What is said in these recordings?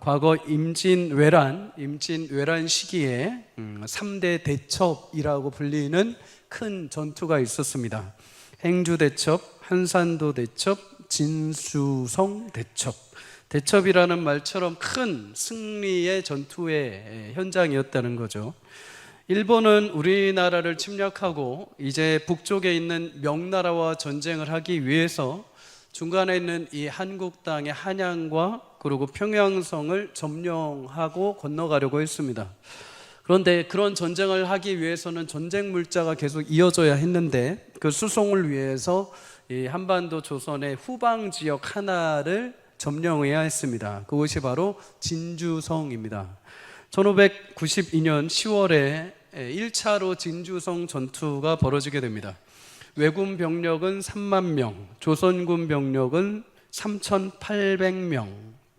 과거 임진왜란 시기에 3대 대첩이라고 불리는 큰 전투가 있었습니다. 행주대첩, 한산도 대첩, 진주성 대첩. 대첩이라는 말처럼 큰 승리의 전투의 현장이었다는 거죠. 일본은 우리나라를 침략하고 이제 북쪽에 있는 명나라와 전쟁을 하기 위해서 중간에 있는 이 한국 땅의 한양과 그리고 평양성을 점령하고 건너가려고 했습니다. 그런데 그런 전쟁을 하기 위해서는 전쟁 물자가 계속 이어져야 했는데 그 수송을 위해서 이 한반도 조선의 후방 지역 하나를 점령해야 했습니다. 그것이 바로 진주성입니다. 1592년 10월에 1차로 진주성 전투가 벌어지게 됩니다. 왜군 병력은 3만 명, 조선군 병력은 3,800명,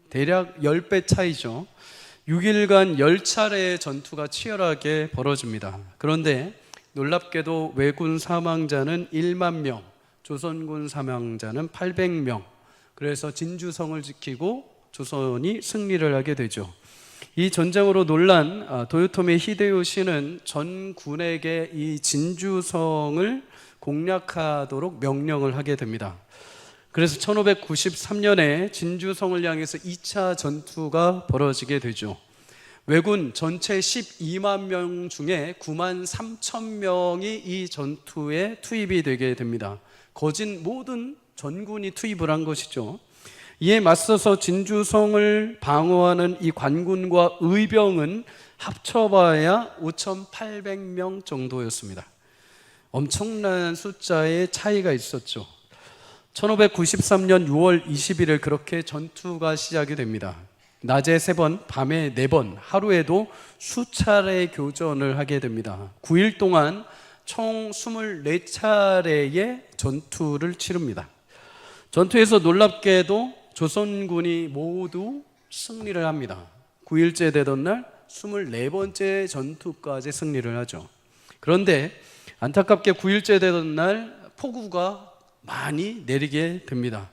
대략 10배 차이죠. 6일간 10차례의 전투가 치열하게 벌어집니다. 그런데 놀랍게도 왜군 사망자는 1만 명, 조선군 사망자는 800명. 그래서 진주성을 지키고 조선이 승리를 하게 되죠. 이 전쟁으로 놀란 도요토미 히데요시는 전 군에게 이 진주성을 공략하도록 명령을 하게 됩니다. 그래서 1593년에 진주성을 향해서 2차 전투가 벌어지게 되죠. 왜군 전체 12만 명 중에 9만 3천 명이 이 전투에 투입이 되게 됩니다. 거진 모든 전군이 투입을 한 것이죠. 이에 맞서서 진주성을 방어하는 이 관군과 의병은 합쳐봐야 5,800명 정도였습니다. 엄청난 숫자의 차이가 있었죠. 1593년 6월 21일 그렇게 전투가 시작이 됩니다. 낮에 3번, 밤에 4번, 하루에도 수차례 교전을 하게 됩니다. 9일 동안 총 24차례의 전투를 치릅니다. 전투에서 놀랍게도 조선군이 모두 승리를 합니다. 9일째 되던 날 24번째 전투까지 승리를 하죠. 그런데 안타깝게 9일째 되던 날 폭우가 많이 내리게 됩니다.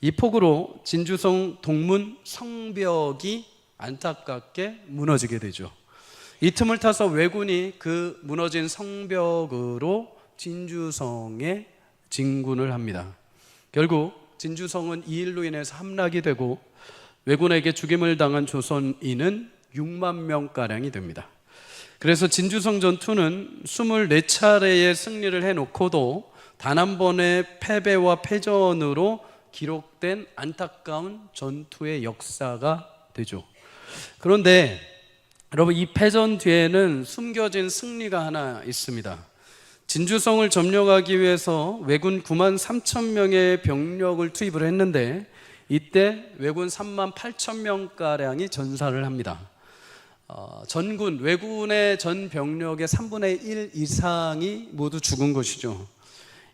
이 폭우로 진주성 동문 성벽이 안타깝게 무너지게 되죠. 이 틈을 타서 왜군이 그 무너진 성벽으로 진주성에 진군을 합니다. 결국 진주성은 이 일로 인해서 함락이 되고 왜군에게 죽임을 당한 조선인은 6만 명가량이 됩니다. 그래서 진주성 전투는 24차례의 승리를 해놓고도 단 한 번의 패배와 패전으로 기록된 안타까운 전투의 역사가 되죠. 그런데 여러분, 이 패전 뒤에는 숨겨진 승리가 하나 있습니다. 진주성을 점령하기 위해서 왜군 9만 3천 명의 병력을 투입을 했는데 이때 왜군 3만 8천 명가량이 전사를 합니다. 전군, 왜군의 전 병력의 3분의 1 이상이 모두 죽은 것이죠.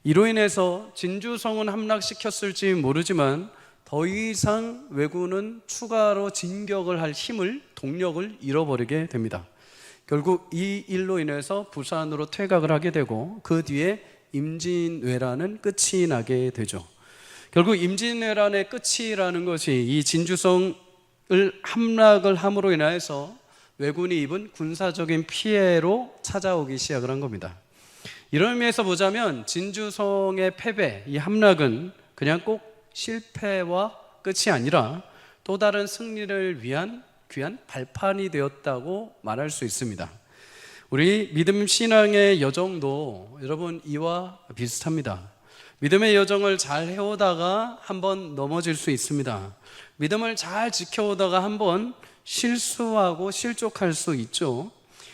이로 인해서 진주성은 함락시켰을지 모르지만 더 이상 왜군은 추가로 진격을 할 힘을, 동력을 잃어버리게 됩니다. 결국 이 일로 인해서 부산으로 퇴각을 하게 되고 그 뒤에 임진왜란은 끝이 나게 되죠. 결국 임진왜란의 끝이라는 것이 이 진주성을 함락을 함으로 인해서 왜군이 입은 군사적인 피해로 찾아오기 시작을 한 겁니다. 이런 의미에서 보자면 진주성의 패배, 이 함락은 그냥 꼭 실패와 끝이 아니라 또 다른 승리를 위한 귀한 발판이 되었다고 말할 수 있습니다. 우리 믿음 신앙의 여정도 여러분 이와 비슷합니다. 믿음의 여정을 잘 해오다가 한번 넘어질 수 있습니다. 믿음을 잘 지켜오다가 한번 실수하고 실족할 수 있죠.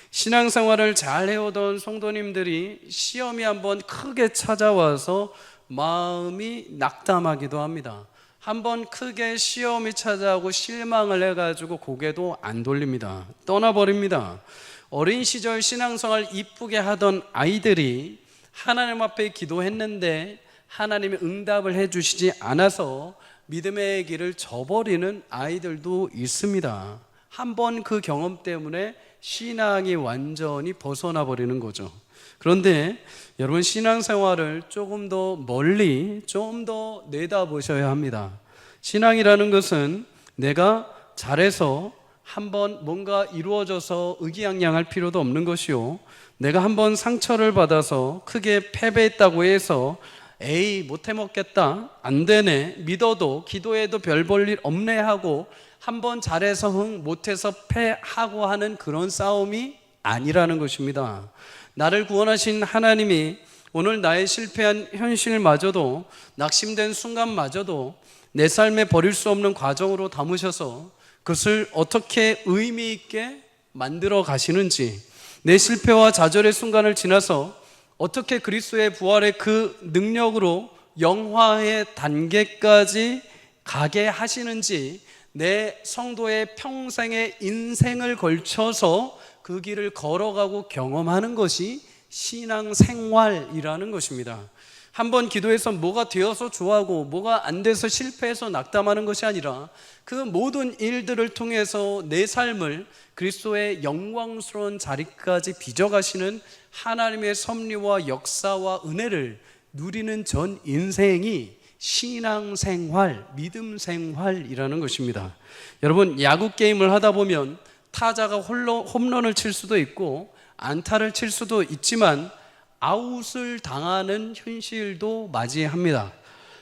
신앙생활을 잘 해오던 성도님들이 시험이 한번 크게 찾아와서 마음이 낙담하기도 합니다. 한번 크게 시험이 찾아오고 실망을 해가지고 고개도 안 돌립니다. 떠나버립니다. 어린 시절 신앙생활 이쁘게 하던 아이들이 하나님 앞에 기도했는데 하나님이 응답을 해주시지 않아서 믿음의 길을 저버리는 아이들도 있습니다. 한번 그 경험 때문에 신앙이 완전히 벗어나 버리는 거죠. 그런데 여러분, 신앙생활을 조금 더 멀리, 좀 더 내다보셔야 합니다. 신앙이라는 것은 내가 잘해서 한번 뭔가 이루어져서 의기양양할 필요도 없는 것이요, 내가 한번 상처를 받아서 크게 패배했다고 해서 에이 못해 먹겠다, 안 되네, 믿어도 기도해도 별 볼 일 없네 하고 한번 잘해서 흥, 못해서 패하고 하는 그런 싸움이 아니라는 것입니다. 나를 구원하신 하나님이 오늘 나의 실패한 현실마저도, 낙심된 순간마저도 내 삶에 버릴 수 없는 과정으로 담으셔서 그것을 어떻게 의미 있게 만들어 가시는지, 내 실패와 좌절의 순간을 지나서 어떻게 그리스도의 부활의 그 능력으로 영화의 단계까지 가게 하시는지, 내 성도의 평생의 인생을 걸쳐서 그 길을 걸어가고 경험하는 것이 신앙생활이라는 것입니다. 한번 기도해서 뭐가 되어서 좋아하고 뭐가 안 돼서 실패해서 낙담하는 것이 아니라 그 모든 일들을 통해서 내 삶을 그리스도의 영광스러운 자리까지 빚어가시는 하나님의 섭리와 역사와 은혜를 누리는 전 인생이 신앙생활, 믿음생활이라는 것입니다. 여러분, 야구 게임을 하다 보면 타자가 홈런을 칠 수도 있고 안타를 칠 수도 있지만 아웃을 당하는 현실도 맞이합니다.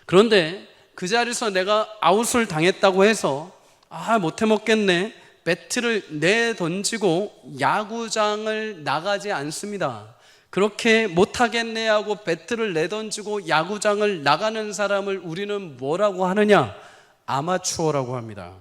그런데 그 자리에서 내가 아웃을 당했다고 해서 못해 먹겠네, 배트를 내던지고 야구장을 나가지 않습니다. 그렇게 못하겠네 하고 배트를 내던지고 야구장을 나가는 사람을 우리는 뭐라고 하느냐? 아마추어라고 합니다.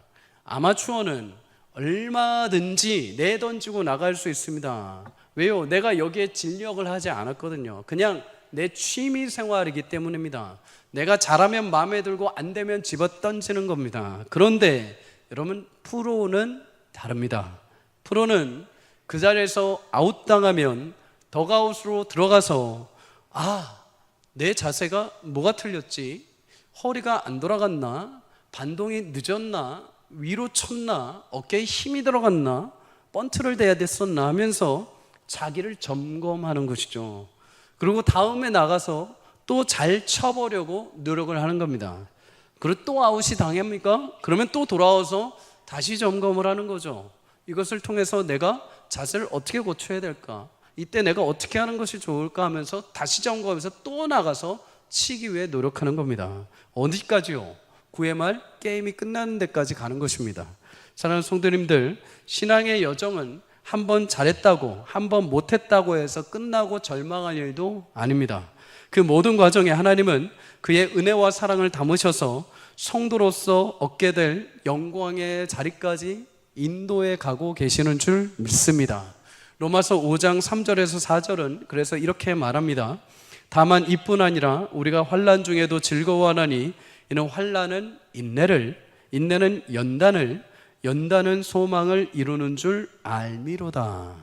아마추어는 얼마든지 내던지고 나갈 수 있습니다. 왜요? 내가 여기에 진력을 하지 않았거든요. 그냥 내 취미 생활이기 때문입니다. 내가 잘하면 마음에 들고 안 되면 집어 던지는 겁니다. 그런데 여러분, 프로는 다릅니다. 프로는 그 자리에서 아웃당하면 덕아웃으로 들어가서 내 자세가 뭐가 틀렸지? 허리가 안 돌아갔나? 반동이 늦었나? 위로 쳤나? 어깨에 힘이 들어갔나? 번트를 대야 됐었나? 하면서 자기를 점검하는 것이죠. 그리고 다음에 나가서 또 잘 쳐보려고 노력을 하는 겁니다. 그리고 또 아웃이 당합니까? 그러면 또 돌아와서 다시 점검을 하는 거죠. 이것을 통해서 내가 자세를 어떻게 고쳐야 될까? 이때 내가 어떻게 하는 것이 좋을까 하면서 다시 점검하면서 또 나가서 치기 위해 노력하는 겁니다. 어디까지요? 9회 말 게임이 끝나는 데까지 가는 것입니다. 사랑하는 성도님들, 신앙의 여정은 한 번 잘했다고 한 번 못했다고 해서 끝나고 절망할 일도 아닙니다. 그 모든 과정에 하나님은 그의 은혜와 사랑을 담으셔서 성도로서 얻게 될 영광의 자리까지 인도해 가고 계시는 줄 믿습니다. 로마서 5장 3절에서 4절은 그래서 이렇게 말합니다. 다만 이뿐 아니라 우리가 환난 중에도 즐거워하나니 이는 환난은 인내를, 인내는 연단을, 연단은 소망을 이루는 줄 알미로다.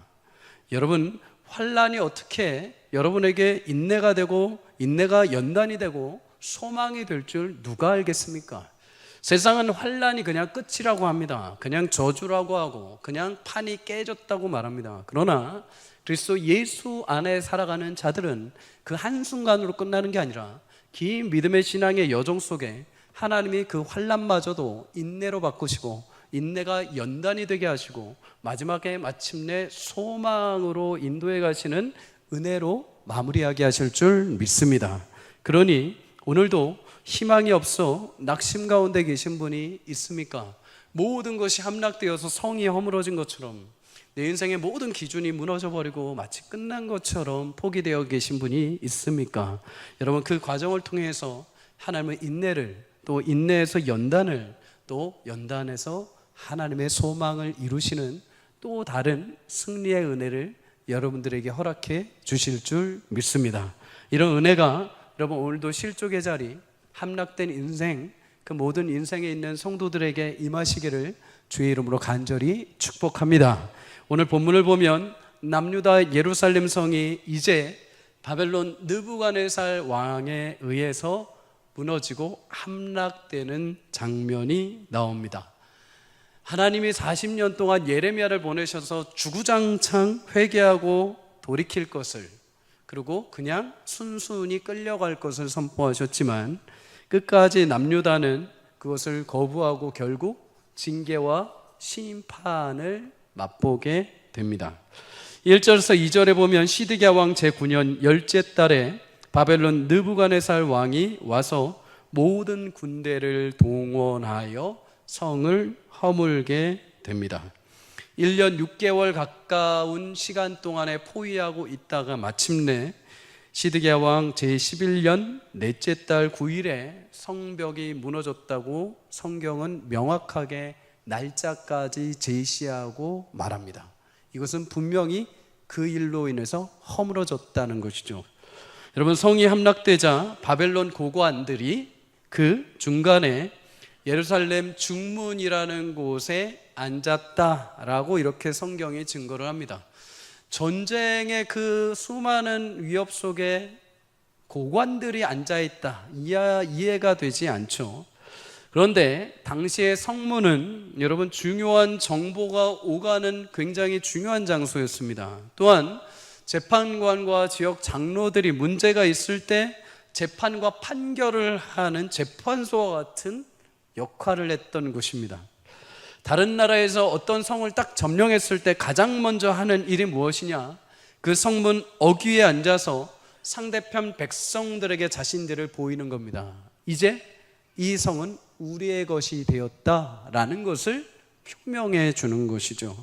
여러분, 환난이 어떻게 여러분에게 인내가 되고 인내가 연단이 되고 소망이 될 줄 누가 알겠습니까? 세상은 환난이 그냥 끝이라고 합니다. 그냥 저주라고 하고 그냥 판이 깨졌다고 말합니다. 그러나 그리스도 예수 안에 살아가는 자들은 그 한순간으로 끝나는 게 아니라 긴 믿음의 신앙의 여정 속에 하나님이 그 환난마저도 인내로 바꾸시고 인내가 연단이 되게 하시고 마지막에 마침내 소망으로 인도해 가시는 은혜로 마무리하게 하실 줄 믿습니다. 그러니 오늘도 희망이 없어 낙심 가운데 계신 분이 있습니까? 모든 것이 함락되어서 성이 허물어진 것처럼 내 인생의 모든 기준이 무너져 버리고 마치 끝난 것처럼 포기되어 계신 분이 있습니까? 여러분, 그 과정을 통해서 하나님은 인내를, 또 인내에서 연단을, 또 연단에서 하나님의 소망을 이루시는 또 다른 승리의 은혜를 여러분들에게 허락해 주실 줄 믿습니다. 이런 은혜가 여러분 오늘도 실족의 자리, 함락된 인생, 그 모든 인생에 있는 성도들에게 임하시기를 주의 이름으로 간절히 축복합니다. 오늘 본문을 보면 남유다 예루살렘 성이 이제 바벨론 느부갓네살 왕에 의해서 무너지고 함락되는 장면이 나옵니다. 하나님이 40년 동안 예레미야를 보내셔서 주구장창 회개하고 돌이킬 것을, 그리고 그냥 순순히 끌려갈 것을 선포하셨지만 끝까지 남유다는 그것을 거부하고 결국 징계와 심판을 맛보게 됩니다. 1절에서 2절에 보면 시드기야 왕 제9년 열째 달에 바벨론 느부갓네살 왕이 와서 모든 군대를 동원하여 성을 허물게 됩니다. 1년 6개월 가까운 시간 동안에 포위하고 있다가 마침내 시드기야 왕 제11년 넷째 달 9일에 성벽이 무너졌다고 성경은 명확하게 날짜까지 제시하고 말합니다. 이것은 분명히 그 일로 인해서 허물어졌다는 것이죠. 여러분, 성이 함락되자 바벨론 고관들이 그 중간에 예루살렘 중문이라는 곳에 앉았다라고 이렇게 성경이 증거를 합니다. 전쟁의 그 수많은 위협 속에 고관들이 앉아있다, 이해가 되지 않죠. 그런데 당시의 성문은 여러분 중요한 정보가 오가는 굉장히 중요한 장소였습니다. 또한 재판관과 지역 장로들이 문제가 있을 때 재판과 판결을 하는 재판소와 같은 역할을 했던 곳입니다. 다른 나라에서 어떤 성을 딱 점령했을 때 가장 먼저 하는 일이 무엇이냐? 그 성문 어귀에 앉아서 상대편 백성들에게 자신들을 보이는 겁니다. 이제 이 성은 우리의 것이 되었다라는 것을 표명해 주는 것이죠.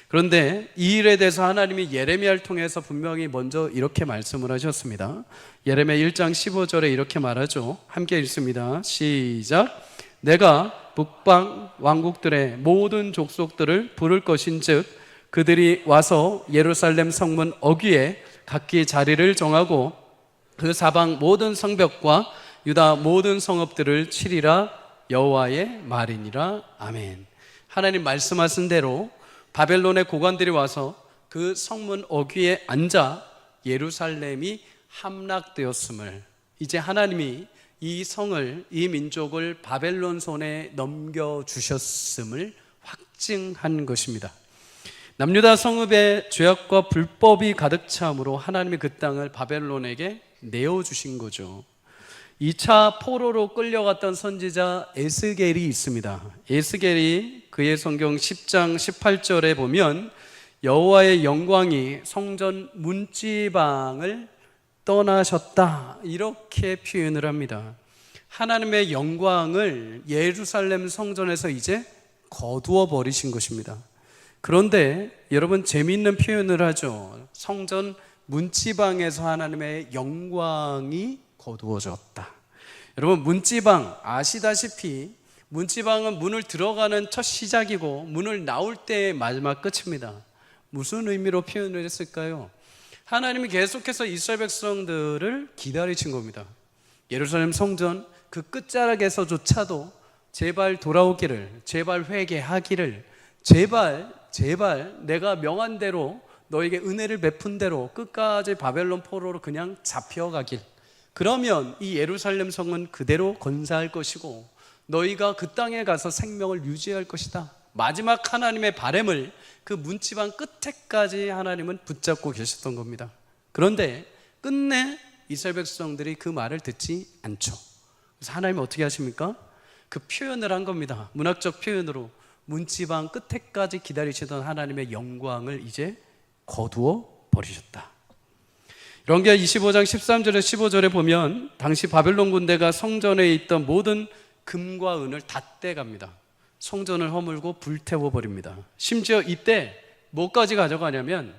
그런데 이 일에 대해서 하나님이 예레미야를 통해서 분명히 먼저 이렇게 말씀을 하셨습니다. 예레미야 1장 15절에 이렇게 말하죠. 함께 읽습니다. 시작. 내가 북방 왕국들의 모든 족속들을 부를 것인즉 그들이 와서 예루살렘 성문 어귀에 각기 자리를 정하고 그 사방 모든 성벽과 유다 모든 성읍들을 치리라. 여호와의 말이니라. 아멘. 하나님 말씀하신 대로 바벨론의 고관들이 와서 그 성문 어귀에 앉아 예루살렘이 함락되었음을, 이제 하나님이 이 성을, 이 민족을 바벨론 손에 넘겨주셨음을 확증한 것입니다. 남유다 성읍에 죄악과 불법이 가득 차므로 하나님이 그 땅을 바벨론에게 내어주신 거죠. 2차 포로로 끌려갔던 선지자 에스겔이 있습니다. 에스겔이 그의 성경 10장 18절에 보면 여호와의 영광이 성전 문지방을 떠나셨다, 이렇게 표현을 합니다. 하나님의 영광을 예루살렘 성전에서 이제 거두어 버리신 것입니다. 그런데 여러분, 재미있는 표현을 하죠. 성전 문지방에서 하나님의 영광이 거두어졌다. 여러분, 문지방 아시다시피 문지방은 문을 들어가는 첫 시작이고 문을 나올 때의 마지막 끝입니다. 무슨 의미로 표현을 했을까요? 하나님이 계속해서 이스라엘 백성들을 기다리신 겁니다. 예루살렘 성전 그 끝자락에서조차도 제발 돌아오기를, 제발 회개하기를, 제발 내가 명한 대로 너에게 은혜를 베푼 대로 끝까지 바벨론 포로로 그냥 잡혀가길, 그러면 이 예루살렘 성은 그대로 건사할 것이고 너희가 그 땅에 가서 생명을 유지할 것이다. 마지막 하나님의 바람을 그 문지방 끝에까지 하나님은 붙잡고 계셨던 겁니다. 그런데 끝내 이스라엘 백성들이 그 말을 듣지 않죠. 그래서 하나님은 어떻게 하십니까? 그 표현을 한 겁니다. 문학적 표현으로 문지방 끝에까지 기다리시던 하나님의 영광을 이제 거두어 버리셨다. 열왕기하 25장 13절에 15절에 보면 당시 바벨론 군대가 성전에 있던 모든 금과 은을 다 떼갑니다. 성전을 허물고 불태워 버립니다. 심지어 이때 뭐까지 가져가냐면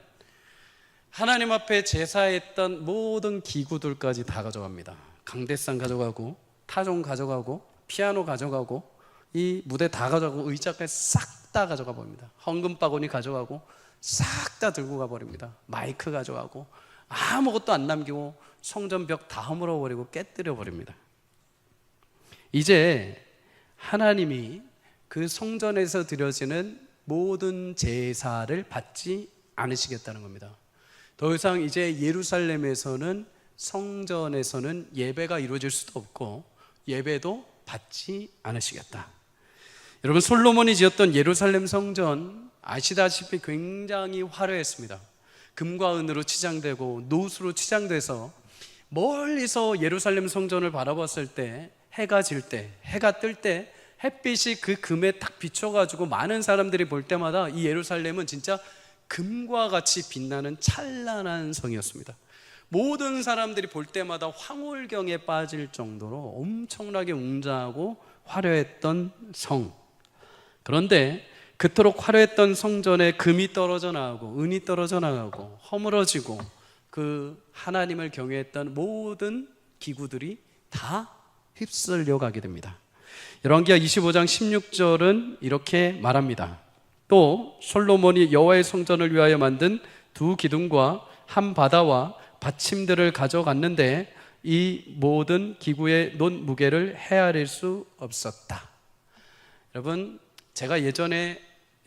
하나님 앞에 제사했던 모든 기구들까지 다 가져갑니다. 강대상 가져가고 타종 가져가고 피아노 가져가고 이 무대 다 가져가고 의자까지 싹 다 가져가 버립니다. 헌금 바구니 가져가고 싹 다 들고 가버립니다. 마이크 가져가고 아무것도 안 남기고 성전벽 다 허물어버리고 깨뜨려 버립니다. 이제 하나님이 그 성전에서 드려지는 모든 제사를 받지 않으시겠다는 겁니다. 더 이상 이제 예루살렘에서는, 성전에서는 예배가 이루어질 수도 없고 예배도 받지 않으시겠다. 여러분, 솔로몬이 지었던 예루살렘 성전 아시다시피 굉장히 화려했습니다. 금과 은으로 치장되고 노수로 치장돼서 멀리서 예루살렘 성전을 바라봤을 때, 해가 질 때, 해가 뜰 때 햇빛이 그 금에 딱 비춰가지고 많은 사람들이 볼 때마다 이 예루살렘은 진짜 금과 같이 빛나는 찬란한 성이었습니다. 모든 사람들이 볼 때마다 황홀경에 빠질 정도로 엄청나게 웅장하고 화려했던 성. 그런데 그토록 화려했던 성전에 금이 떨어져 나가고 은이 떨어져 나가고 허물어지고 그 하나님을 경외했던 모든 기구들이 다 휩쓸려 가게 됩니다. 열왕기하 25장 16절은 이렇게 말합니다. 또 솔로몬이 여호와의 성전을 위하여 만든 두 기둥과 한 바다와 받침들을 가져갔는데 이 모든 기구의 논 무게를 헤아릴 수 없었다. 여러분, 제가 예전에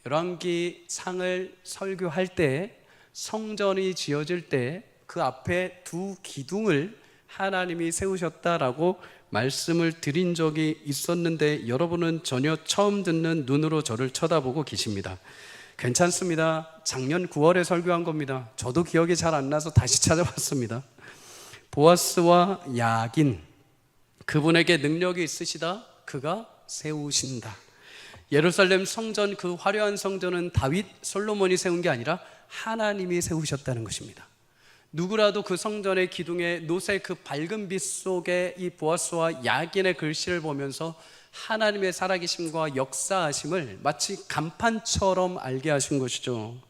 열왕기 상을 설교할 때 성전이 지어질 때 그 앞에 두 기둥을 하나님이 세우셨다라고 말씀을 드린 적이 있었는데 여러분은 전혀 처음 듣는 눈으로 저를 쳐다보고 계십니다. 괜찮습니다. 작년 9월에 설교한 겁니다. 저도 기억이 잘 안 나서 다시 찾아봤습니다. 보아스와 야긴, 그분에게 능력이 있으시다. 그가 세우신다. 예루살렘 성전, 그 화려한 성전은 다윗, 솔로몬이 세운 게 아니라 하나님이 세우셨다는 것입니다. 누구라도 그 성전의 기둥에 놋의 그 밝은 빛 속에 이 보아스와 야긴의 글씨를 보면서 하나님의 살아계심과 역사하심을 마치 간판처럼 알게 하신 것이죠.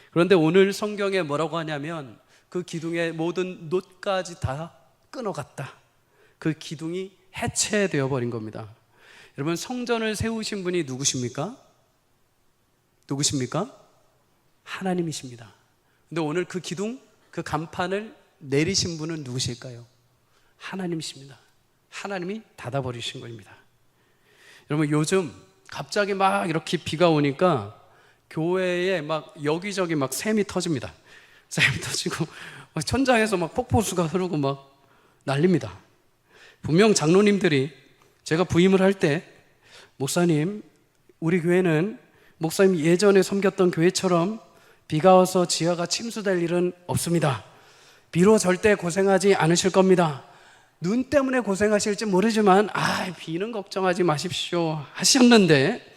그런데 오늘 성경에 뭐라고 하냐면 그 기둥의 모든 놋까지 다 끊어갔다. 그 기둥이 해체되어 버린 겁니다. 여러분, 성전을 세우신 분이 누구십니까? 누구십니까? 하나님이십니다. 근데 오늘 그 기둥, 그 간판을 내리신 분은 누구실까요? 하나님이십니다. 하나님이 닫아버리신 겁니다. 여러분, 요즘 갑자기 막 이렇게 비가 오니까 교회에 막 여기저기 막 샘이 터집니다. 샘이 터지고 천장에서 막 폭포수가 흐르고 막 난립니다. 분명 장로님들이 제가 부임을 할 때 목사님, 우리 교회는 목사님 예전에 섬겼던 교회처럼 비가 와서 지하가 침수될 일은 없습니다. 비로 절대 고생하지 않으실 겁니다. 눈 때문에 고생하실지 모르지만 비는 걱정하지 마십시오 하셨는데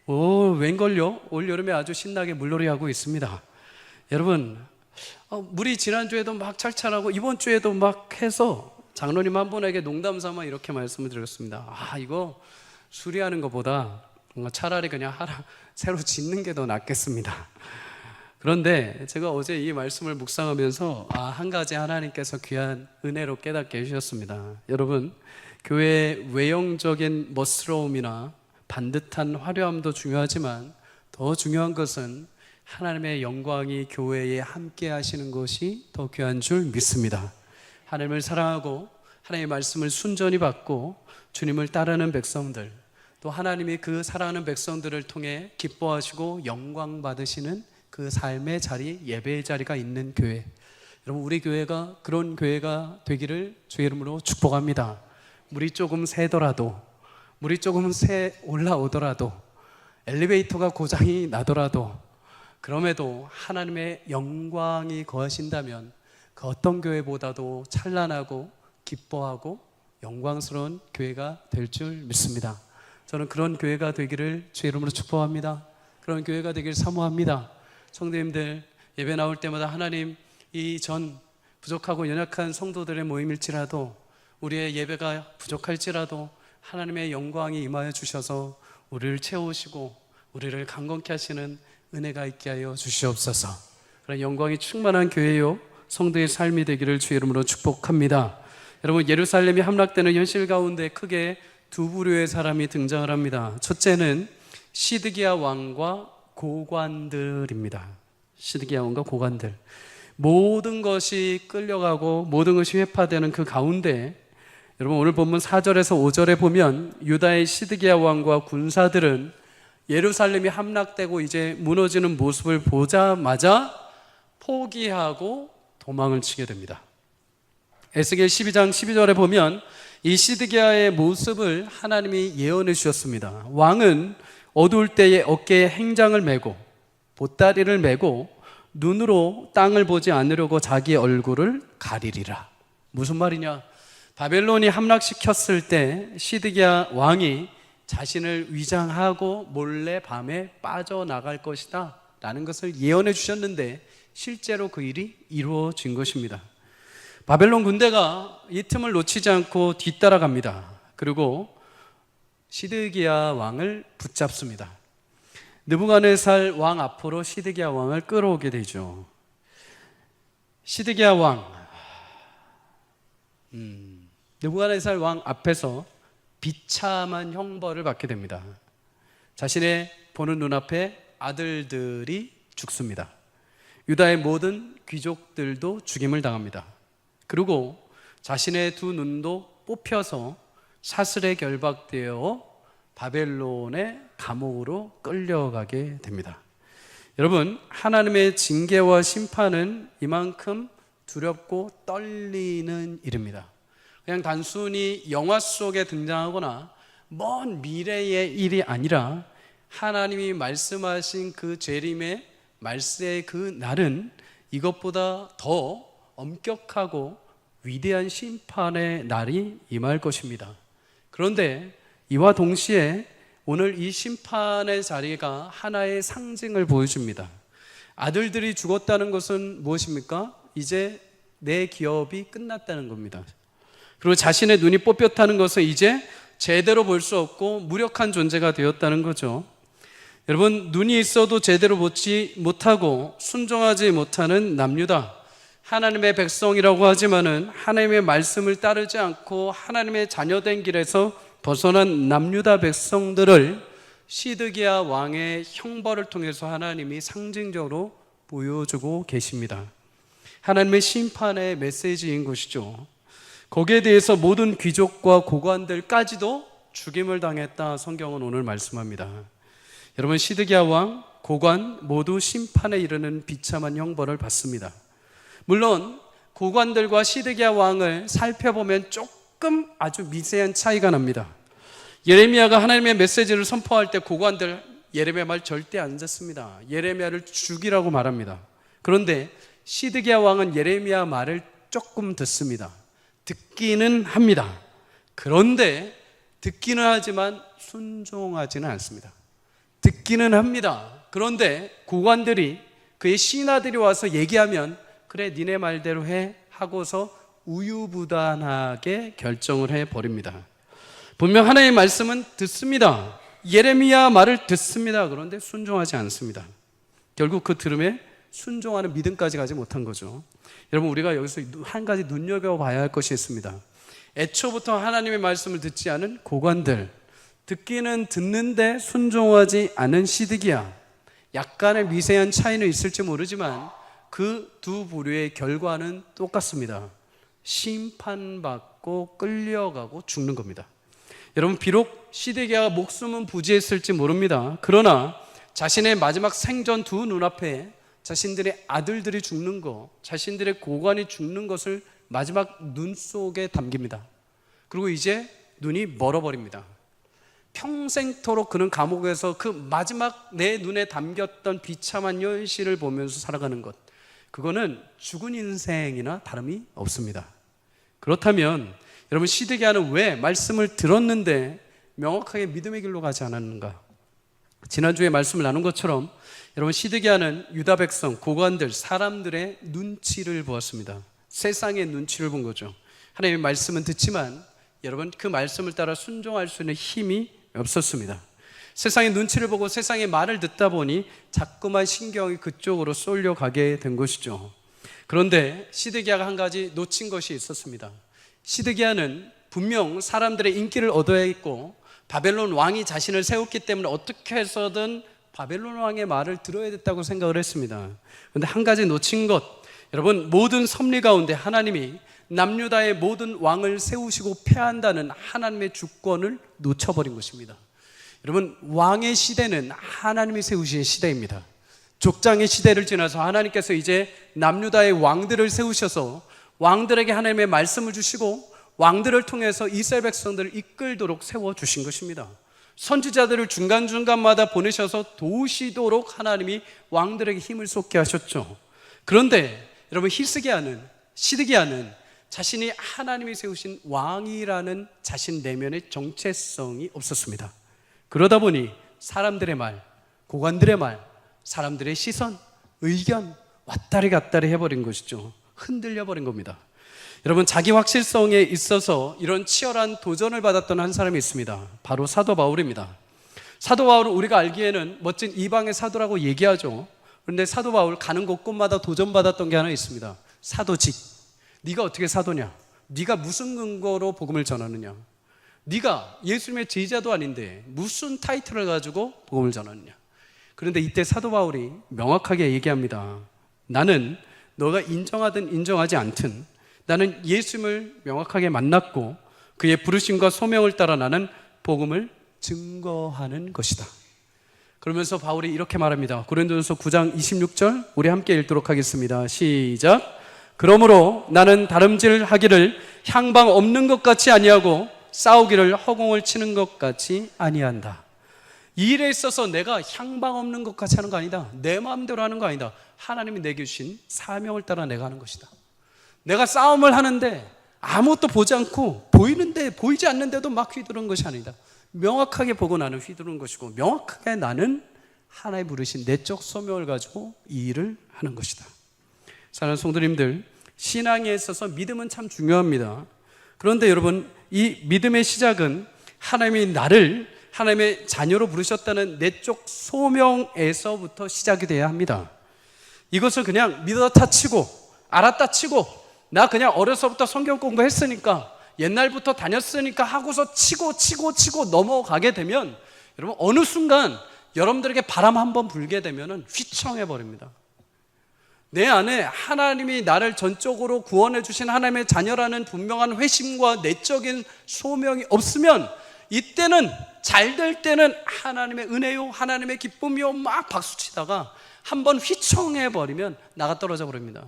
웬걸요? 올 여름에 아주 신나게 물놀이하고 있습니다. 여러분, 물이 지난주에도 막 찰찰하고 이번 주에도 막 해서 장로님 한 분에게 농담 삼아 이렇게 말씀을 드렸습니다. 이거 수리하는 것보다 차라리 그냥 새로 짓는 게 더 낫겠습니다. 그런데 제가 어제 이 말씀을 묵상하면서 한 가지 하나님께서 귀한 은혜로 깨닫게 해주셨습니다. 여러분, 교회의 외형적인 멋스러움이나 반듯한 화려함도 중요하지만 더 중요한 것은 하나님의 영광이 교회에 함께 하시는 것이 더 귀한 줄 믿습니다. 하나님을 사랑하고 하나님의 말씀을 순전히 받고 주님을 따르는 백성들, 또 하나님이 그 사랑하는 백성들을 통해 기뻐하시고 영광 받으시는 그 삶의 자리, 예배의 자리가 있는 교회. 여러분, 우리 교회가 그런 교회가 되기를 주의 이름으로 축복합니다. 물이 조금 새더라도, 물이 조금 올라오더라도, 엘리베이터가 고장이 나더라도, 그럼에도 하나님의 영광이 거하신다면 그 어떤 교회보다도 찬란하고 기뻐하고 영광스러운 교회가 될 줄 믿습니다. 저는 그런 교회가 되기를 주의 이름으로 축복합니다. 그런 교회가 되기를 사모합니다. 성도님들, 예배 나올 때마다 하나님, 이 전 부족하고 연약한 성도들의 모임일지라도, 우리의 예배가 부족할지라도 하나님의 영광이 임하여 주셔서 우리를 채우시고 우리를 강건케 하시는 은혜가 있게 하여 주시옵소서. 그런 영광이 충만한 교회요 성도의 삶이 되기를 주의 이름으로 축복합니다. 여러분, 예루살렘이 함락되는 현실 가운데 크게 두 부류의 사람이 등장을 합니다. 첫째는 시드기야 왕과 고관들입니다. 시드기야 왕과 고관들. 모든 것이 끌려가고 모든 것이 회파되는 그 가운데, 여러분, 오늘 본문 4절에서 5절에 보면 유다의 시드기야 왕과 군사들은 예루살렘이 함락되고 이제 무너지는 모습을 보자마자 포기하고 도망을 치게 됩니다. 에스겔 12장 12절에 보면 이 시드기야의 모습을 하나님이 예언해 주셨습니다. 왕은 어두울 때에 어깨에 행장을 메고 보따리를 메고 눈으로 땅을 보지 않으려고 자기 얼굴을 가리리라. 무슨 말이냐? 바벨론이 함락시켰을 때 시드기야 왕이 자신을 위장하고 몰래 밤에 빠져나갈 것이다 라는 것을 예언해 주셨는데 실제로 그 일이 이루어진 것입니다. 바벨론 군대가 이 틈을 놓치지 않고 뒤따라갑니다. 그리고 시드기야 왕을 붙잡습니다. 느부갓네살 왕 앞으로 시드기야 왕을 끌어오게 되죠. 시드기야 왕, 느부갓네살 왕 앞에서 비참한 형벌을 받게 됩니다. 자신의 보는 눈앞에 아들들이 죽습니다. 유다의 모든 귀족들도 죽임을 당합니다. 그리고 자신의 두 눈도 뽑혀서 사슬에 결박되어 바벨론의 감옥으로 끌려가게 됩니다. 여러분, 하나님의 징계와 심판은 이만큼 두렵고 떨리는 일입니다. 그냥 단순히 영화 속에 등장하거나 먼 미래의 일이 아니라 하나님이 말씀하신 그 재림의 말세의 그 날은 이것보다 더 엄격하고 위대한 심판의 날이 임할 것입니다. 그런데 이와 동시에 오늘 이 심판의 자리가 하나의 상징을 보여줍니다. 아들들이 죽었다는 것은 무엇입니까? 이제 내 기업이 끝났다는 겁니다. 그리고 자신의 눈이 뽑혔다는 것은 이제 제대로 볼 수 없고 무력한 존재가 되었다는 거죠. 여러분, 눈이 있어도 제대로 보지 못하고 순종하지 못하는 남유다, 하나님의 백성이라고 하지만은 하나님의 말씀을 따르지 않고 하나님의 자녀된 길에서 벗어난 남유다 백성들을 시드기야 왕의 형벌을 통해서 하나님이 상징적으로 보여주고 계십니다. 하나님의 심판의 메시지인 것이죠. 거기에 대해서 모든 귀족과 고관들까지도 죽임을 당했다, 성경은 오늘 말씀합니다. 여러분, 시드기야 왕, 고관 모두 심판에 이르는 비참한 형벌을 받습니다. 물론 고관들과 시드기야 왕을 살펴보면 조금 아주 미세한 차이가 납니다. 예레미야가 하나님의 메시지를 선포할 때 고관들 예레미야 말 절대 안 듣습니다. 예레미야를 죽이라고 말합니다. 그런데 시드기야 왕은 예레미야 말을 조금 듣습니다. 듣기는 합니다. 그런데 듣기는 하지만 순종하지는 않습니다. 듣기는 합니다. 그런데 고관들이, 그의 신하들이 와서 얘기하면 그래 니네 말대로 해 하고서 우유부단하게 결정을 해버립니다. 분명 하나님의 말씀은 듣습니다. 예레미야 말을 듣습니다. 그런데 순종하지 않습니다. 결국 그 들음에 순종하는 믿음까지 가지 못한 거죠. 여러분, 우리가 여기서 한 가지 눈여겨봐야 할 것이 있습니다. 애초부터 하나님의 말씀을 듣지 않은 고관들, 듣기는 듣는데 순종하지 않은 시드기야, 약간의 미세한 차이는 있을지 모르지만 그 두 부류의 결과는 똑같습니다. 심판받고 끌려가고 죽는 겁니다. 여러분, 비록 시드기야가 목숨은 부지했을지 모릅니다. 그러나 자신의 마지막 생전 두 눈앞에 자신들의 아들들이 죽는 것, 자신들의 고관이 죽는 것을 마지막 눈 속에 담깁니다. 그리고 이제 눈이 멀어버립니다. 평생토록 그는 감옥에서 그 마지막 내 눈에 담겼던 비참한 현실을 보면서 살아가는 것, 그거는 죽은 인생이나 다름이 없습니다. 그렇다면 여러분, 시드기야는 왜 말씀을 들었는데 명확하게 믿음의 길로 가지 않았는가? 지난주에 말씀을 나눈 것처럼 여러분, 시드기야는 유다 백성, 고관들, 사람들의 눈치를 보았습니다. 세상의 눈치를 본 거죠. 하나님의 말씀은 듣지만 여러분, 그 말씀을 따라 순종할 수 있는 힘이 없었습니다. 세상의 눈치를 보고 세상의 말을 듣다 보니 자꾸만 신경이 그쪽으로 쏠려가게 된 것이죠. 그런데 시드기야가 한 가지 놓친 것이 있었습니다. 시드기야는 분명 사람들의 인기를 얻어야 했고 바벨론 왕이 자신을 세웠기 때문에 어떻게 해서든 바벨론 왕의 말을 들어야 됐다고 생각을 했습니다. 그런데 한 가지 놓친 것, 여러분, 모든 섭리 가운데 하나님이 남유다의 모든 왕을 세우시고 패한다는 하나님의 주권을 놓쳐버린 것입니다. 여러분, 왕의 시대는 하나님이 세우신 시대입니다. 족장의 시대를 지나서 하나님께서 이제 남유다의 왕들을 세우셔서 왕들에게 하나님의 말씀을 주시고 왕들을 통해서 이스라엘 백성들을 이끌도록 세워주신 것입니다. 선지자들을 중간중간마다 보내셔서 도우시도록 하나님이 왕들에게 힘을 쏟게 하셨죠. 그런데 여러분, 시드기야는 자신이 하나님이 세우신 왕이라는 자신 내면의 정체성이 없었습니다. 그러다 보니 사람들의 말, 고관들의 말, 사람들의 시선, 의견 왔다리 갔다리 해버린 것이죠. 흔들려 버린 겁니다. 여러분, 자기 확실성에 있어서 이런 치열한 도전을 받았던 한 사람이 있습니다. 바로 사도 바울입니다. 사도 바울은 우리가 알기에는 멋진 이방의 사도라고 얘기하죠. 그런데 사도 바울 가는 곳곳마다 도전받았던 게 하나 있습니다. 사도직. 네가 어떻게 사도냐? 네가 무슨 근거로 복음을 전하느냐? 네가 예수님의 제자도 아닌데 무슨 타이틀을 가지고 복음을 전하느냐? 그런데 이때 사도 바울이 명확하게 얘기합니다. 나는 너가 인정하든 인정하지 않든 나는 예수님을 명확하게 만났고 그의 부르심과 소명을 따라 나는 복음을 증거하는 것이다. 그러면서 바울이 이렇게 말합니다. 고린도전서 9장 26절 우리 함께 읽도록 하겠습니다. 시작. 그러므로 나는 다름질하기를 향방 없는 것 같이 아니하고 싸우기를 허공을 치는 것 같이 아니한다. 이 일에 있어서 내가 향방 없는 것 같이 하는 거 아니다. 내 마음대로 하는 거 아니다. 하나님이 내게 주신 사명을 따라 내가 하는 것이다. 내가 싸움을 하는데 아무것도 보지 않고 보이지 않는데도 막 휘두른 것이 아니다. 명확하게 보고 나는 휘두른 것이고 명확하게 나는 하나의 부르신 내적 소명을 가지고 이 일을 하는 것이다. 사랑하는 성도님들, 신앙에 있어서 믿음은 참 중요합니다. 그런데 여러분, 이 믿음의 시작은 하나님이 나를 하나님의 자녀로 부르셨다는 내적 소명에서부터 시작이 돼야 합니다. 이것을 그냥 믿었다 치고 알았다 치고 나 그냥 어려서부터 성경 공부했으니까 옛날부터 다녔으니까 하고서 치고 넘어가게 되면 여러분 어느 순간 여러분들에게 바람 한번 불게 되면 휘청해 버립니다. 내 안에 하나님이 나를 전적으로 구원해 주신 하나님의 자녀라는 분명한 회심과 내적인 소명이 없으면 이때는 잘 될 때는 하나님의 은혜요 하나님의 기쁨이요 막 박수치다가 한번 휘청해 버리면 나가 떨어져 버립니다.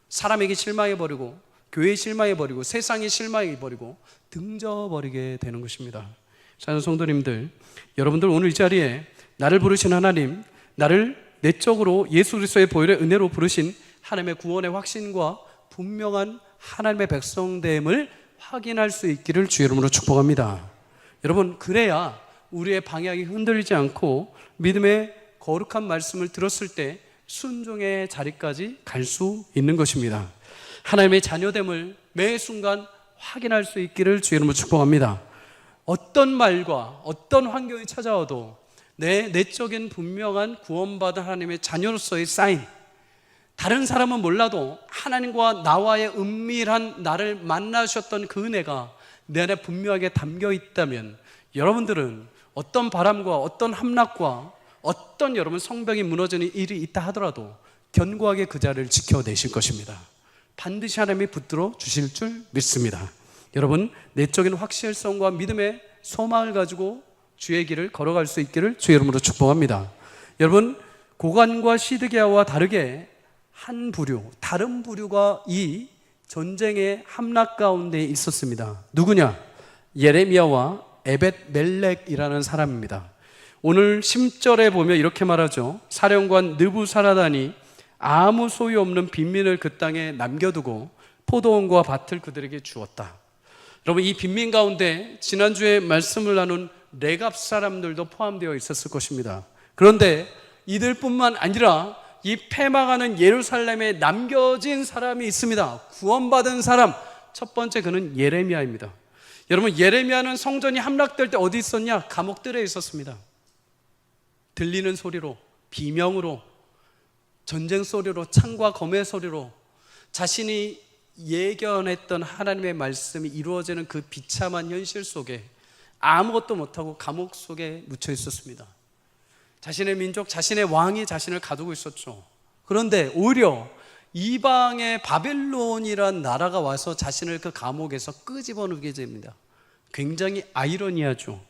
사람에게 실망해 버리고 교회에 실망해 버리고 세상에 실망해 버리고 등져 버리게 되는 것입니다. 사랑하는 성도님들, 여러분들 오늘 이 자리에 나를 부르신 하나님, 나를 내적으로 예수 그리스도의 보혈의 은혜로 부르신 하나님의 구원의 확신과 분명한 하나님의 백성됨을 확인할 수 있기를 주의 이름으로 축복합니다. 여러분, 그래야 우리의 방향이 흔들리지 않고 믿음의 거룩한 말씀을 들었을 때 순종의 자리까지 갈 수 있는 것입니다. 하나님의 자녀됨을 매 순간 확인할 수 있기를 주의 이름으로 축복합니다. 어떤 말과 어떤 환경이 찾아와도 내 내적인 분명한 구원받은 하나님의 자녀로서의 사인, 다른 사람은 몰라도 하나님과 나와의 은밀한 나를 만나셨던 그 은혜가 내 안에 분명하게 담겨 있다면 여러분들은 어떤 바람과 어떤 함락과 어떤 여러분 성벽이 무너지는 일이 있다 하더라도 견고하게 그 자리를 지켜내실 것입니다. 반드시 하나님이 붙들어 주실 줄 믿습니다. 여러분, 내적인 확실성과 믿음의 소망을 가지고 주의 길을 걸어갈 수 있기를 주의 이름으로 축복합니다. 여러분, 고관과 시드기야와 다르게 한 부류, 다른 부류가 이 전쟁의 함락 가운데 있었습니다. 누구냐? 예레미야와 에벳멜렉이라는 사람입니다. 오늘 10절에 보면 이렇게 말하죠. 사령관 느부사라단이 아무 소유 없는 빈민을 그 땅에 남겨두고 포도원과 밭을 그들에게 주었다. 여러분, 이 빈민 가운데 지난주에 말씀을 나눈 레갑 사람들도 포함되어 있었을 것입니다. 그런데 이들뿐만 아니라 이 패망하는 예루살렘에 남겨진 사람이 있습니다. 구원받은 사람, 첫 번째 그는 예레미야입니다. 여러분, 예레미야는 성전이 함락될 때 어디 있었냐? 감옥들에 있었습니다. 들리는 소리로, 비명으로, 전쟁 소리로, 창과 검의 소리로 자신이 예견했던 하나님의 말씀이 이루어지는 그 비참한 현실 속에 아무것도 못하고 감옥 속에 묻혀 있었습니다. 자신의 민족, 자신의 왕이 자신을 가두고 있었죠. 그런데 오히려 이방의 바벨론이란 나라가 와서 자신을 그 감옥에서 끄집어내게 됩니다. 굉장히 아이러니하죠.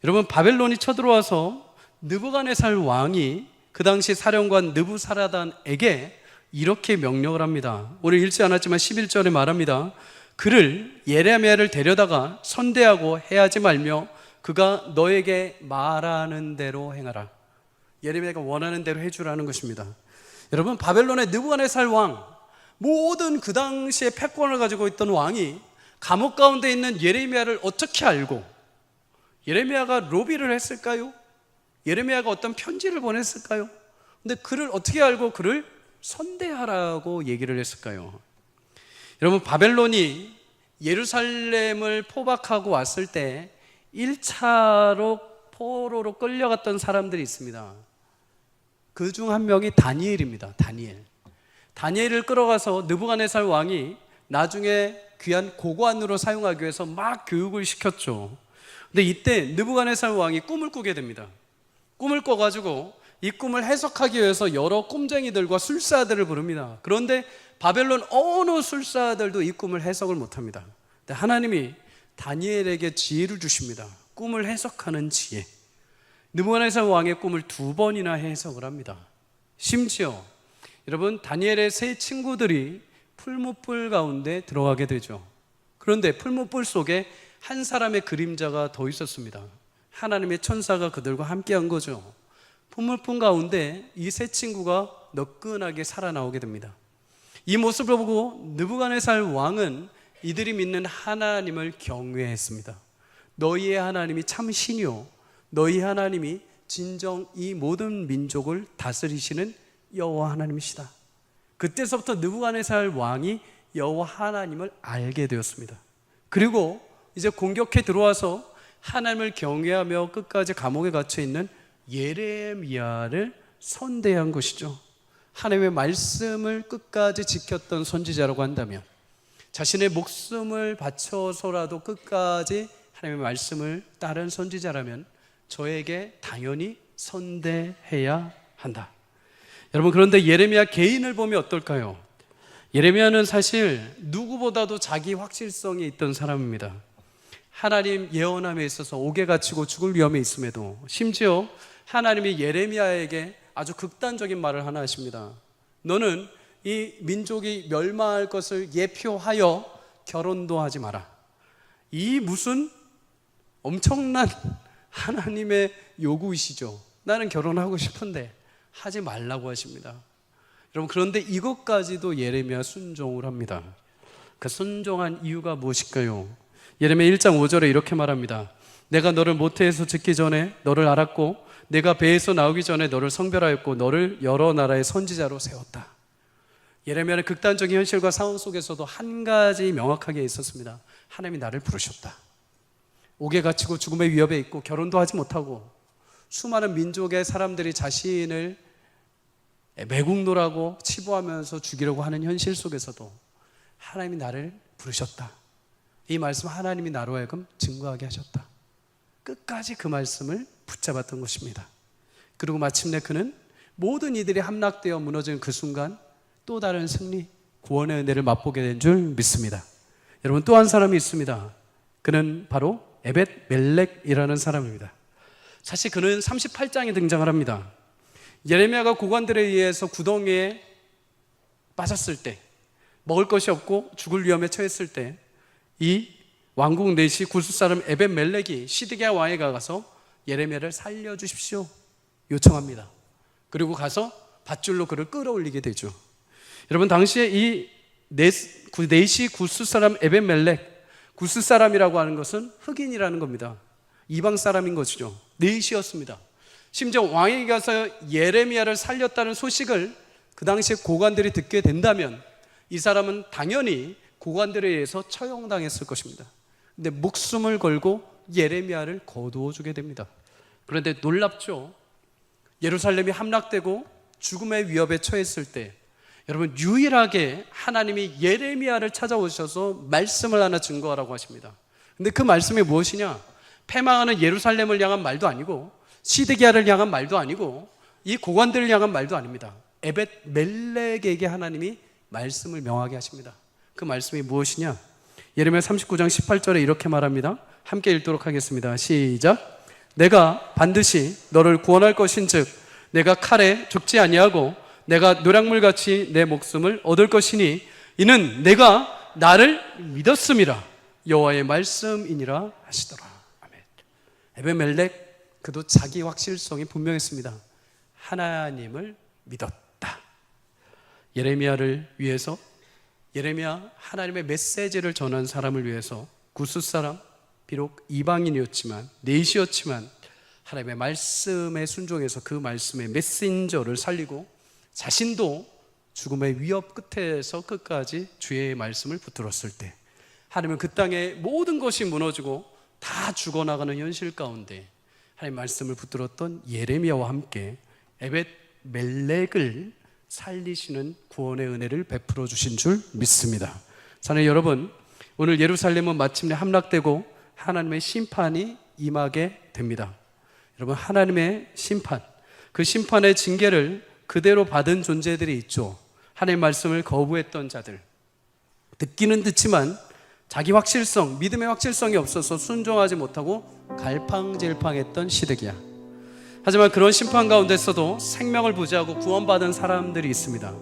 여러분, 바벨론이 쳐들어와서 느부갓네살 왕이 그 당시 사령관 느부사라단에게 이렇게 명령을 합니다. 오늘 읽지 않았지만 11절에 말합니다. 그를, 예레미야를 데려다가 선대하고 해하지 말며 그가 너에게 말하는 대로 행하라. 예레미야가 원하는 대로 해주라는 것입니다. 여러분, 바벨론의 느부갓네살 왕, 모든 그 당시에 패권을 가지고 있던 왕이 감옥 가운데 있는 예레미야를 어떻게 알고 예레미야가 로비를 했을까요? 예레미야가 어떤 편지를 보냈을까요? 근데 그를 어떻게 알고 그를 선대하라고 얘기를 했을까요? 여러분, 바벨론이 예루살렘을 포박하고 왔을 때 1차로 포로로 끌려갔던 사람들이 있습니다. 그 중 한 명이 다니엘입니다. 다니엘을 끌어가서 느부갓네살 왕이 나중에 귀한 고관으로 사용하기 위해서 막 교육을 시켰죠. 근데 이때 느부갓네살 왕이 꿈을 꾸게 됩니다. 꿈을 꿔가지고 이 꿈을 해석하기 위해서 여러 꿈쟁이들과 술사들을 부릅니다. 그런데 바벨론 어느 술사들도 이 꿈을 해석을 못합니다. 근데 하나님이 다니엘에게 지혜를 주십니다. 꿈을 해석하는 지혜. 느부갓네살 왕의 꿈을 2번이나 해석을 합니다. 심지어 여러분, 다니엘의 세 친구들이 풀무불 가운데 들어가게 되죠. 그런데 풀무불 속에 한 사람의 그림자가 더 있었습니다. 하나님의 천사가 그들과 함께한 거죠. 풀무불 가운데 이 세 친구가 너끈하게 살아나오게 됩니다. 이 모습을 보고 느부갓네살 왕은 이들이 믿는 하나님을 경외했습니다. 너희의 하나님이 참 신이요, 너희 하나님이 진정 이 모든 민족을 다스리시는 여호와 하나님이시다. 그때서부터 느부갓네살 왕이 여호와 하나님을 알게 되었습니다. 그리고 이제 공격해 들어와서 하나님을 경외하며 끝까지 감옥에 갇혀 있는 예레미야를 선대한 것이죠. 하나님의 말씀을 끝까지 지켰던 선지자라고 한다면, 자신의 목숨을 바쳐서라도 끝까지 하나님의 말씀을 따른 선지자라면 저에게 당연히 선대해야 한다. 여러분, 그런데 예레미야 개인을 보면 어떨까요? 예레미야는 사실 누구보다도 자기 확실성이 있던 사람입니다. 하나님 예언함에 있어서 옥에 갇히고 죽을 위험에 있음에도 심지어 하나님이 예레미야에게 아주 극단적인 말을 하나 하십니다. 너는 이 민족이 멸망할 것을 예표하여 결혼도 하지 마라. 이 무슨 엄청난 하나님의 요구이시죠. 나는 결혼하고 싶은데 하지 말라고 하십니다. 여러분, 그런데 이것까지도 예레미야 순종을 합니다. 그 순종한 이유가 무엇일까요? 예레미야 1장 5절에 이렇게 말합니다. 내가 너를 모태에서 짓기 전에 너를 알았고 내가 배에서 나오기 전에 너를 성별하였고 너를 여러 나라의 선지자로 세웠다. 예레미야는 극단적인 현실과 상황 속에서도 한 가지 명확하게 있었습니다. 하나님이 나를 부르셨다. 옥에 갇히고 죽음의 위협에 있고 결혼도 하지 못하고 수많은 민족의 사람들이 자신을 매국노라고 치부하면서 죽이려고 하는 현실 속에서도 하나님이 나를 부르셨다. 이 말씀 하나님이 나로 하여금 증거하게 하셨다. 끝까지 그 말씀을 붙잡았던 것입니다. 그리고 마침내 그는 모든 이들이 함락되어 무너진 그 순간 또 다른 승리, 구원의 은혜를 맛보게 된 줄 믿습니다. 여러분, 또 한 사람이 있습니다. 그는 바로 에벳 멜렉이라는 사람입니다. 사실 그는 38장에 등장을 합니다. 예레미야가 고관들에 의해서 구덩이에 빠졌을 때, 먹을 것이 없고 죽을 위험에 처했을 때 이 왕국 내시 구스 사람 에벳 멜렉이 시드기야 왕에 가서 예레미야를 살려주십시오 요청합니다. 그리고 가서 밧줄로 그를 끌어올리게 되죠. 여러분, 당시에 이 내시 구스 사람 에벳 멜렉, 구스 사람이라고 하는 것은 흑인이라는 겁니다. 이방 사람인 것이죠. 내시였습니다. 심지어 왕에게 가서 예레미야를 살렸다는 소식을 그 당시에 고관들이 듣게 된다면 이 사람은 당연히 고관들에 의해서 처형당했을 것입니다. 근데 목숨을 걸고 예레미야를 거두어 주게 됩니다. 그런데 놀랍죠. 예루살렘이 함락되고 죽음의 위협에 처했을 때 여러분, 유일하게 하나님이 예레미야를 찾아오셔서 말씀을 하나 증거하라고 하십니다. 근데 그 말씀이 무엇이냐? 패망하는 예루살렘을 향한 말도 아니고 시드기야를 향한 말도 아니고 이 고관들을 향한 말도 아닙니다. 에벳 멜렉에게 하나님이 말씀을 명하게 하십니다. 그 말씀이 무엇이냐? 예레미야 39장 18절에 이렇게 말합니다. 함께 읽도록 하겠습니다. 시작. 내가 반드시 너를 구원할 것인즉 내가 칼에 죽지 아니하고 내가 노략물같이 내 목숨을 얻을 것이니 이는 내가 나를 믿었음이라 여호와의 말씀이니라 하시더라. 아멘. 에벳 멜렉, 그도 자기 확실성이 분명했습니다. 하나님을 믿었다. 예레미야를 위해서, 예레미야 하나님의 메시지를 전한 사람을 위해서 구스 사람, 비록 이방인이었지만 내시였지만 하나님의 말씀에 순종해서 그 말씀의 메신저를 살리고 자신도 죽음의 위협 끝에서 끝까지 주의 말씀을 붙들었을 때 하나님은 그 땅의 모든 것이 무너지고 다 죽어나가는 현실 가운데 하나님의 말씀을 붙들었던 예레미야와 함께 에벳 멜렉을 살리시는 구원의 은혜를 베풀어 주신 줄 믿습니다. 사랑하는 여러분, 오늘 예루살렘은 마침내 함락되고 하나님의 심판이 임하게 됩니다. 여러분, 하나님의 심판, 그 심판의 징계를 그대로 받은 존재들이 있죠. 하나님의 말씀을 거부했던 자들, 듣기는 듣지만 자기 확실성, 믿음의 확실성이 없어서 순종하지 못하고 갈팡질팡했던 시드기야. 하지만 그런 심판 가운데서도 생명을 부지하고 구원받은 사람들이 있습니다.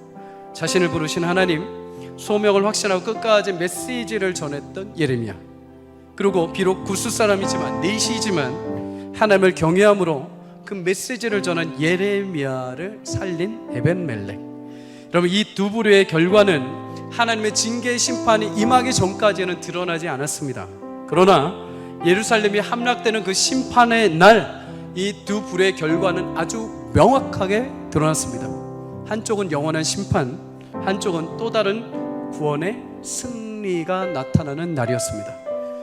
자신을 부르신 하나님, 소명을 확신하고 끝까지 메시지를 전했던 예레미야. 그리고 비록 구스 사람이지만 내시이지만 하나님을 경외함으로 그 메시지를 전한 예레미야를 살린 에벳멜렉. 여러분, 이 두 부류의 결과는 하나님의 징계의 심판이 임하기 전까지는 드러나지 않았습니다. 그러나 예루살렘이 함락되는 그 심판의 날, 이 두 부류의 결과는 아주 명확하게 드러났습니다. 한쪽은 영원한 심판, 한쪽은 또 다른 구원의 승리가 나타나는 날이었습니다.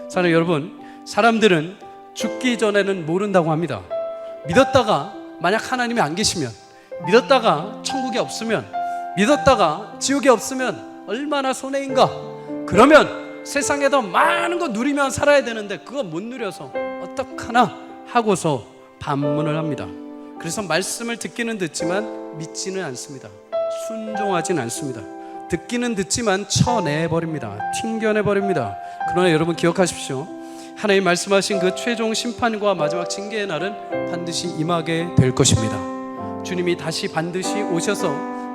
사랑하는 여러분, 사람들은 죽기 전에는 모른다고 합니다. 믿었다가 만약 하나님이 안 계시면, 믿었다가 천국이 없으면, 믿었다가 지옥이 없으면 얼마나 손해인가. 그러면 세상에 더 많은 거 누리면 살아야 되는데 그거 못 누려서 어떡하나 하고서 반문을 합니다. 그래서 말씀을 듣기는 듣지만 믿지는 않습니다. 순종하진 않습니다. 듣기는 듣지만 쳐내버립니다. 튕겨내버립니다. 그러나 여러분 기억하십시오. 하나님 말씀하신 그 최종 심판과 마지막 징계의 날은 반드시 임하게 될 것입니다. 주님이 다시 반드시 오셔서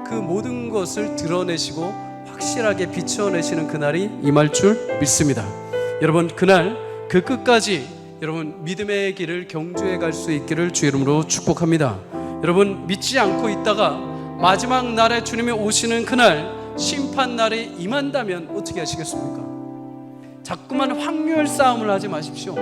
그 모든 것을 드러내시고 확실하게 비춰내시는 그날이 임할 줄 믿습니다. 여러분, 그날 그 끝까지 여러분 믿음의 길을 경주해 갈 수 있기를 주 이름으로 축복합니다. 여러분, 믿지 않고 있다가 마지막 날에 주님이 오시는 그날 심판 날이 임한다면 어떻게 하시겠습니까? 자꾸만 확률 싸움을 하지 마십시오.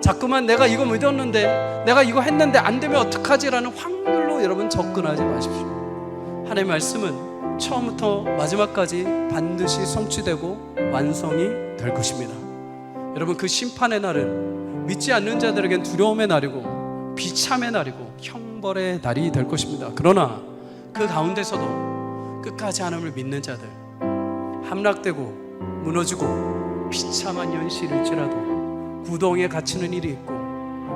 자꾸만 내가 이거 믿었는데, 내가 이거 했는데 안 되면 어떡하지라는 확률로 여러분 접근하지 마십시오. 하나님의 말씀은 처음부터 마지막까지 반드시 성취되고 완성이 될 것입니다. 여러분, 그 심판의 날은 믿지 않는 자들에겐 두려움의 날이고 비참의 날이고 형벌의 날이 될 것입니다. 그러나 그 가운데서도 끝까지 하나님을 믿는 자들, 함락되고 무너지고 비참한 현실일지라도 구덩이에 갇히는 일이 있고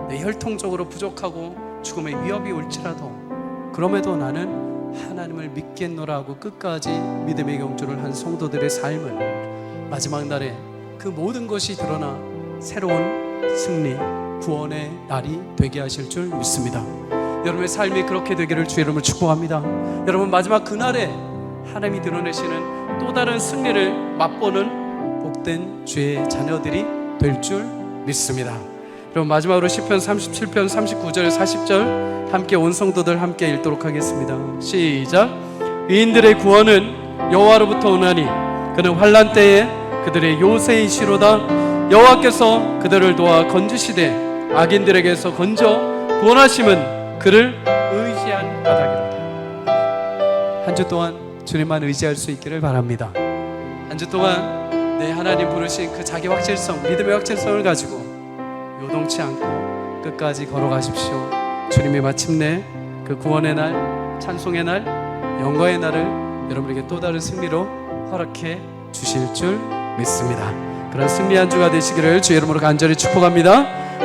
내 혈통적으로 부족하고 죽음의 위협이 올지라도 그럼에도 나는 하나님을 믿겠노라 하고 끝까지 믿음의 경주를 한 성도들의 삶은 마지막 날에 그 모든 것이 드러나 새로운 승리, 구원의 날이 되게 하실 줄 믿습니다. 여러분의 삶이 그렇게 되기를 주의 이름으로 축복합니다. 여러분, 마지막 그날에 하나님이 드러내시는 또 다른 승리를 맛보는 복된 주의 자녀들이 될 줄 믿습니다. 여러분, 마지막으로 시편 37편 39절 40절 함께 온 성도들 함께 읽도록 하겠습니다. 시작. 의인들의 구원은 여호와로부터 오나니 그는 환난 때에 그들의 요새이시로다. 여호와께서 그들을 도와 건지시되 악인들에게서 건져 구원하심은 그를 의지한 까닭이로다. 한 주 동안 주님만 의지할 수 있기를 바랍니다. 한 주 동안 내 하나님 부르신 그 자기 확실성, 믿음의 확실성을 가지고 요동치 않고 끝까지 걸어가십시오. 주님이 마침내 그 구원의 날, 찬송의 날, 영광의 날을 여러분에게 또 다른 승리로 허락해 주실 줄 믿습니다. 그런 승리한 주가 되시기를 주의 이름으로 간절히 축복합니다.